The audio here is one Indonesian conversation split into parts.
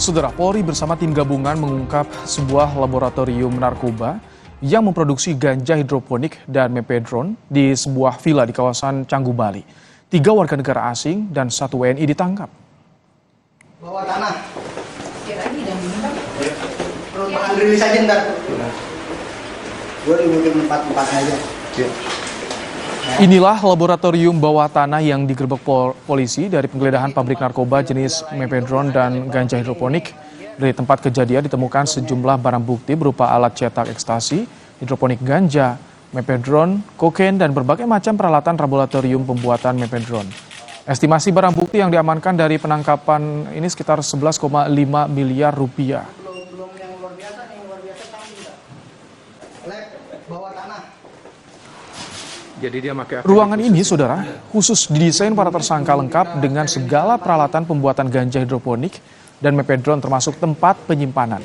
Saudara, Polri bersama tim gabungan mengungkap sebuah laboratorium narkoba yang memproduksi ganja hidroponik dan mepedron di sebuah villa di kawasan Canggu, Bali. 3 warga negara asing dan 1 WNI ditangkap. Bawa tanah. Perlu bahan rilis aja ntar. Gue dibutuhin tempat aja. Inilah laboratorium bawah tanah yang digerebek polisi dari penggeledahan pabrik narkoba jenis mepedron dan ganja hidroponik. Dari tempat kejadian ditemukan sejumlah barang bukti berupa alat cetak ekstasi, hidroponik ganja, mepedron, kokain, dan berbagai macam peralatan laboratorium pembuatan mepedron. Estimasi barang bukti yang diamankan dari penangkapan ini sekitar 11,5 miliar rupiah. Belum yang luar biasa tanggung nggak? Lab bawah tanah. Jadi dia pakai Ruangan ini, saudara, khusus didesain para tersangka lengkap dengan segala peralatan pembuatan ganja hidroponik dan mepedron termasuk tempat penyimpanan.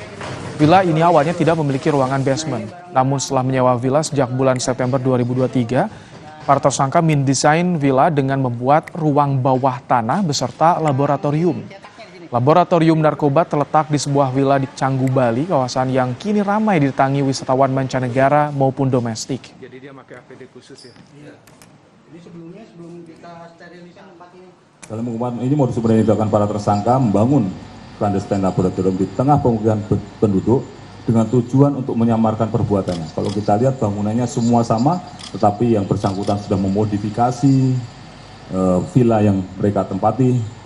Villa ini awalnya tidak memiliki ruangan basement, namun setelah menyewa villa sejak bulan September 2023, para tersangka mendesain villa dengan membuat ruang bawah tanah beserta laboratorium. Laboratorium narkoba terletak di sebuah villa di Canggu, Bali, kawasan yang kini ramai didatangi wisatawan mancanegara maupun domestik. Jadi dia pakai APD khusus ya? Iya. Ini sebelum kita sterilisasi tempat ini. Dalam pengembangan ini modus sebenarnya dilakukan para tersangka membangun clandestine laboratorium di tengah pemukiman penduduk dengan tujuan untuk menyamarkan perbuatannya. Kalau kita lihat bangunannya semua sama, tetapi yang bersangkutan sudah memodifikasi villa yang mereka tempati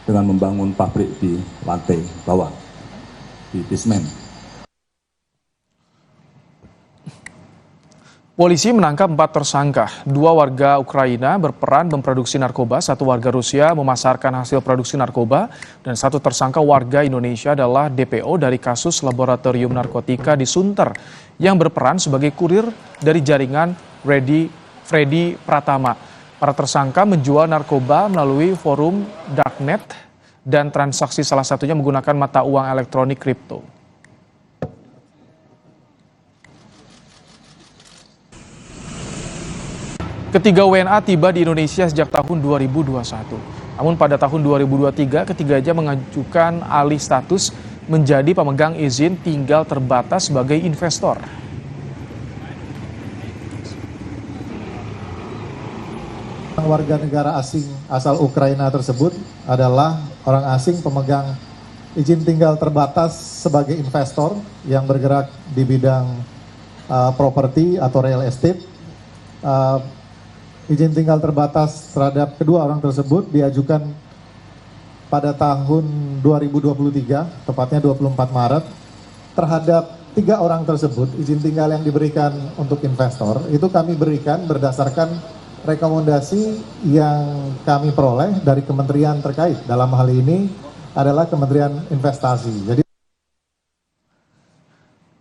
dengan membangun pabrik di lantai bawah, di basement. Polisi menangkap 4 tersangka, 2 warga Ukraina berperan memproduksi narkoba, 1 warga Rusia memasarkan hasil produksi narkoba, dan 1 tersangka warga Indonesia adalah DPO dari kasus laboratorium narkotika di Sunter yang berperan sebagai kurir dari jaringan Freddy Pratama. Para tersangka menjual narkoba melalui forum darknet dan transaksi salah satunya menggunakan mata uang elektronik kripto. Ketiga WNA tiba di Indonesia sejak tahun 2021. Namun pada tahun 2023 ketiganya mengajukan alih status menjadi pemegang izin tinggal terbatas sebagai investor. Warga negara asing asal Ukraina tersebut adalah orang asing pemegang izin tinggal terbatas sebagai investor yang bergerak di bidang properti atau real estate. Izin tinggal terbatas terhadap kedua orang tersebut diajukan pada tahun 2023, tepatnya 24 Maret. Terhadap 3 orang tersebut, izin tinggal yang diberikan untuk investor, itu kami berikan berdasarkan rekomendasi yang kami peroleh dari kementerian terkait. Dalam hal ini adalah Kementerian Investasi. Jadi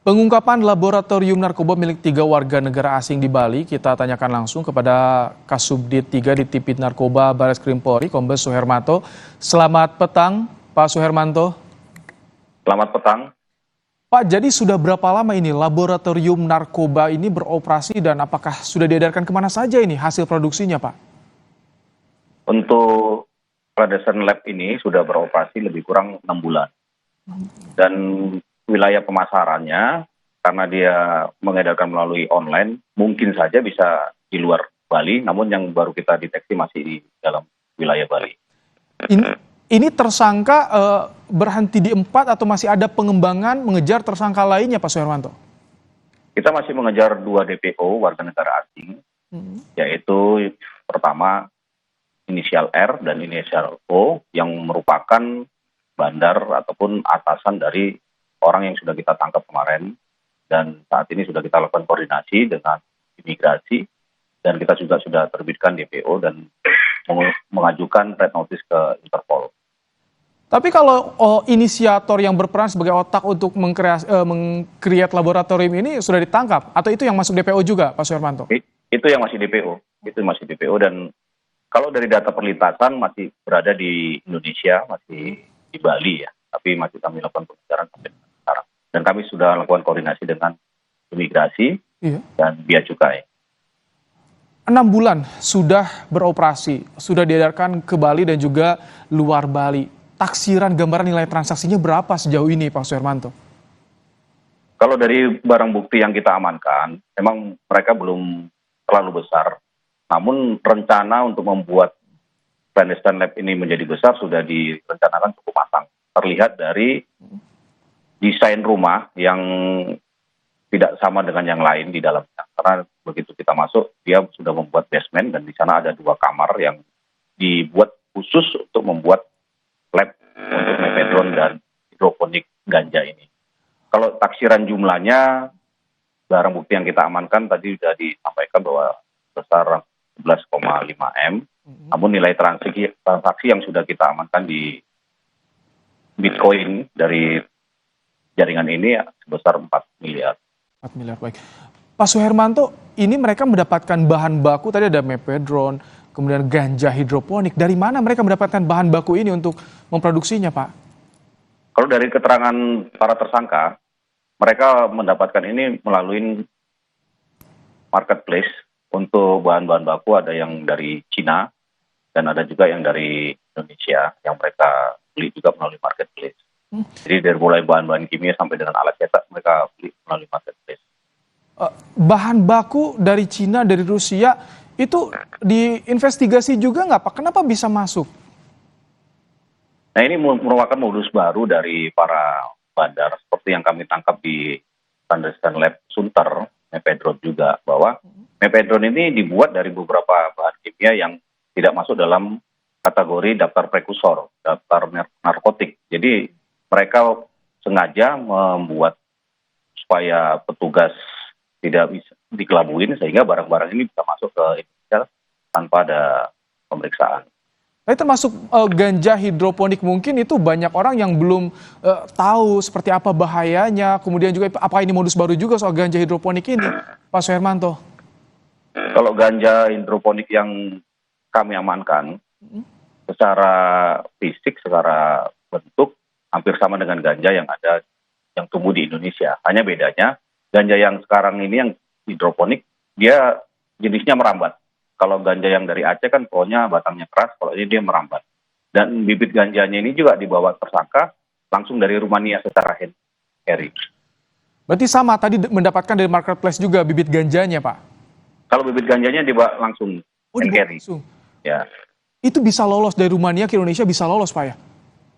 Pengungkapan laboratorium narkoba milik 3 warga negara asing di Bali, kita tanyakan langsung kepada Kasubdit 3 di Tipit Narkoba Barreskrim Polri, Kombes Suhermanto. Selamat petang, Pak Suhermanto. Selamat petang. Pak, jadi sudah berapa lama ini laboratorium narkoba ini beroperasi dan apakah sudah diedarkan kemana saja ini hasil produksinya, Pak? Untuk clandestine lab ini sudah beroperasi lebih kurang 6 bulan. Dan wilayah pemasarannya, karena dia mengedarkan melalui online, mungkin saja bisa di luar Bali, namun yang baru kita deteksi masih di dalam wilayah Bali. Ini tersangka berhenti di 4 atau masih ada pengembangan mengejar tersangka lainnya, Pak Suhermanto? Kita masih mengejar 2 DPO warga negara asing, yaitu pertama inisial R dan inisial O yang merupakan bandar ataupun atasan dari orang yang sudah kita tangkap kemarin, dan saat ini sudah kita lakukan koordinasi dengan imigrasi, dan kita juga sudah terbitkan DPO dan mengajukan red notice ke Interpol. Tapi kalau inisiator yang berperan sebagai otak untuk meng-create laboratorium ini sudah ditangkap, atau itu yang masuk DPO juga, Pak Suhermanto? Itu yang masih DPO, dan kalau dari data perlintasan masih berada di Indonesia, masih di Bali ya, tapi masih kami lakukan pengejaran sampai sekarang. Dan kami sudah lakukan koordinasi dengan imigrasi dan bea cukai. 6 bulan sudah beroperasi, sudah diedarkan ke Bali dan juga luar Bali. taksiran gambaran nilai transaksinya berapa sejauh ini Pak Suhermanto? Kalau dari barang bukti yang kita amankan, memang mereka belum terlalu besar. Namun rencana untuk membuat clandestine lab ini menjadi besar sudah direncanakan cukup matang. Terlihat dari desain rumah yang tidak sama dengan yang lain di dalamnya. Karena begitu kita masuk, dia sudah membuat basement dan di sana ada 2 kamar yang dibuat khusus untuk membuat lab untuk mefedron dan hidroponik ganja ini. Kalau taksiran jumlahnya, barang bukti yang kita amankan tadi sudah disampaikan bahwa besar 11,5 M. Namun nilai transaksi yang sudah kita amankan di Bitcoin dari jaringan ini sebesar 4 miliar. 4 miliar, baik. Pak Suhermanto, ini mereka mendapatkan bahan baku, tadi ada mefedron, kemudian ganja hidroponik. Dari mana mereka mendapatkan bahan baku ini untuk memproduksinya, Pak? Kalau dari keterangan para tersangka, mereka mendapatkan ini melalui marketplace. Untuk bahan-bahan baku ada yang dari Cina dan ada juga yang dari Indonesia yang mereka beli juga melalui marketplace. Jadi dari mulai bahan-bahan kimia sampai dengan alat cetak mereka beli melalui marketplace. Bahan baku dari Cina, dari Rusia, itu diinvestigasi juga nggak Pak? Kenapa bisa masuk? Nah ini merupakan modus baru dari para bandar seperti yang kami tangkap di clandestine lab Sunter, mefedron juga, bahwa mefedron ini dibuat dari beberapa bahan kimia yang tidak masuk dalam kategori daftar prekursor, daftar narkotik. Jadi mereka sengaja membuat supaya petugas tidak bisa dikelabuin sehingga barang-barang ini bisa masuk ke Indonesia tanpa ada pemeriksaan. Tapi termasuk ganja hidroponik mungkin itu banyak orang yang belum tahu seperti apa bahayanya, kemudian juga apa ini modus baru juga soal ganja hidroponik ini, Pak Suhermanto? Kalau ganja hidroponik yang kami amankan, secara fisik, secara bentuk, hampir sama dengan ganja yang ada yang tumbuh di Indonesia. Hanya bedanya, ganja yang sekarang ini yang hidroponik, dia jenisnya merambat. Kalau ganja yang dari Aceh kan pohonnya batangnya keras, kalau ini dia merambat. Dan bibit ganjanya ini juga dibawa tersangka langsung dari Rumania secara hand carry. Berarti sama, tadi mendapatkan dari marketplace juga bibit ganjanya, Pak? Kalau bibit ganjanya dibawa langsung hand carry. Langsung. Ya. Itu bisa lolos dari Rumania ke Indonesia, bisa lolos Pak ya?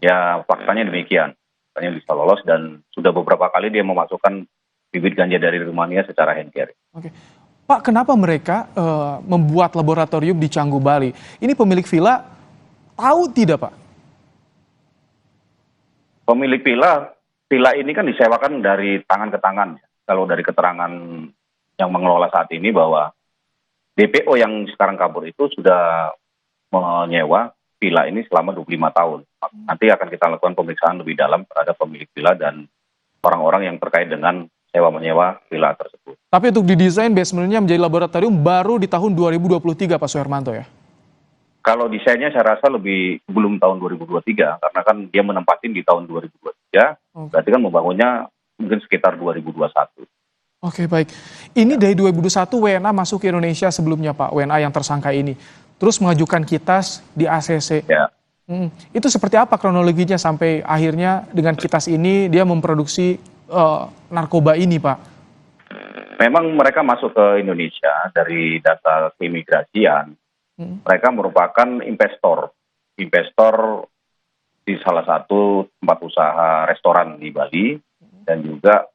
Ya faktanya demikian. Faktanya bisa lolos dan sudah beberapa kali dia memasukkan bibit ganja dari Rumania secara hand carry. Oke. Pak, kenapa mereka membuat laboratorium di Canggu, Bali? Ini pemilik villa tahu tidak, Pak? Pemilik villa ini kan disewakan dari tangan ke tangan. Kalau dari keterangan yang mengelola saat ini bahwa DPO yang sekarang kabur itu sudah menyewa villa ini selama 25 tahun. Nanti akan kita lakukan pemeriksaan lebih dalam terhadap pemilik villa dan orang-orang yang terkait dengan sewa-menyewa villa tersebut. Tapi untuk didesain basementnya menjadi laboratorium baru di tahun 2023, Pak Suhermanto ya? Kalau desainnya saya rasa lebih belum tahun 2023, karena kan dia menempatin di tahun 2023, berarti kan membangunnya mungkin sekitar 2021. Oke, baik. Ini dari 2021 WNA masuk ke Indonesia sebelumnya, Pak, WNA yang tersangka ini. Terus mengajukan kitas di ACC. Ya. Itu seperti apa kronologinya sampai akhirnya dengan kitas ini dia memproduksi narkoba ini, Pak? Memang mereka masuk ke Indonesia dari data keimigrasian. Mereka merupakan investor di salah satu tempat usaha restoran di Bali dan juga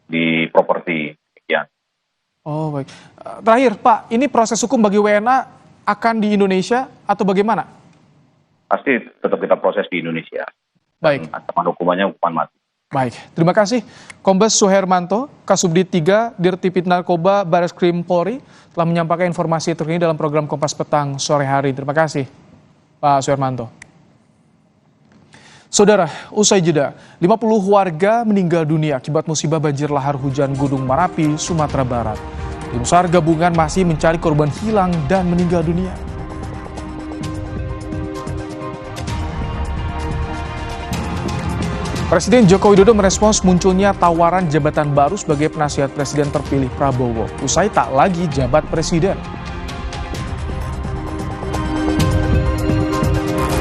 di properti. Ya. Oh baik. Terakhir Pak, ini proses hukum bagi WNA akan di Indonesia atau bagaimana? Pasti tetap kita proses di Indonesia. Baik. Ancaman hukumannya hukuman mati. Baik, terima kasih Kombes Suhermanto, Kasubdit 3 Dirtipid Narkoba Bareskrim Polri telah menyampaikan informasi terkini dalam program Kompas Petang sore hari. Terima kasih Pak Suhermanto. Saudara, usai jeda, 50 warga meninggal dunia akibat musibah banjir lahar hujan Gunung Merapi, Sumatera Barat. Tim SAR gabungan masih mencari korban hilang dan meninggal dunia. Presiden Joko Widodo merespons munculnya tawaran jabatan baru sebagai penasihat presiden terpilih Prabowo. Usai tak lagi jabat presiden.